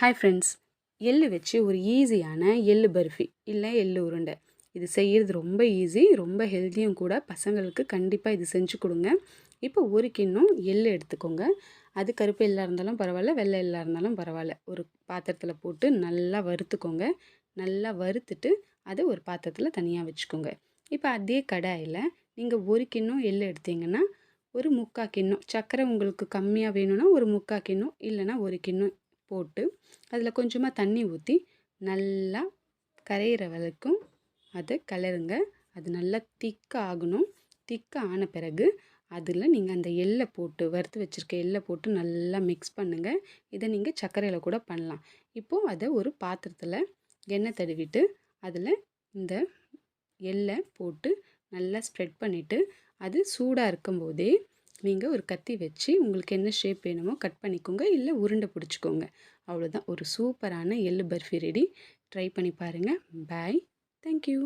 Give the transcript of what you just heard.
Hi friends, எள்ளு வச்சு ஒரு ஈஸியான எள்ளு பர்ஃபி இல்லை எள்ளு உருண்டை. இது செய்கிறது ரொம்ப ஈஸி, ரொம்ப ஹெல்த்தியும் கூட. பசங்களுக்கு கண்டிப்பாக இது செஞ்சு கொடுங்க. இப்போ ஒரு கிண்ணம் எள்ளு எடுத்துக்கோங்க. அது கருப்பு எள்ளாக இருந்தாலும் பரவாயில்ல, வெள்ளை எள்ளாக இருந்தாலும் பரவாயில்ல. ஒரு பாத்திரத்தில் போட்டு நல்லா வறுத்துக்கோங்க. நல்லா வறுத்துட்டு அதை ஒரு பாத்திரத்தில் தனியாக வச்சுக்கோங்க. இப்போ அதே கடாயில் நீங்கள் ஒரு கிண்ணம் எள்ளு எடுத்தீங்கன்னா ஒரு 3/4 கிண்ணம் சர்க்கரை, உங்களுக்கு கம்மியாக வேணும்னா ஒரு 3/4 கிண்ணம், இல்லைன்னா ஒரு கிண்ணம் போட்டு அதில் கொஞ்சமாக தண்ணி ஊற்றி நல்லா கரையிற வரைக்கும் அதை கிளறுங்க. அது நல்லா திக்காக ஆகணும். திக்காக ஆன பிறகு அதில் நீங்கள் அந்த எள்ளை போட்டு, வறுத்து வச்சுருக்க எள்ளை போட்டு நல்லா மிக்ஸ் பண்ணுங்கள். இதை நீங்கள் சர்க்கரையில் கூட பண்ணலாம். இப்போது அதை ஒரு பாத்திரத்தில் எண்ணெய் தடவிட்டு அதில் இந்த எள்ளை போட்டு நல்லா ஸ்ப்ரெட் பண்ணிவிட்டு, அது சூடாக இருக்கும்போதே நீங்கள் ஒரு கத்தி வச்சு உங்களுக்கு என்ன ஷேப் வேணுமோ கட் பண்ணிக்கோங்க, இல்லை உருண்டை பிடிச்சிக்கோங்க. அவ்வளோதான், ஒரு சூப்பரான எள்ளு பர்ஃபி ரெடி. ட்ரை பண்ணி பாருங்கள். பாய். தேங்க்யூ.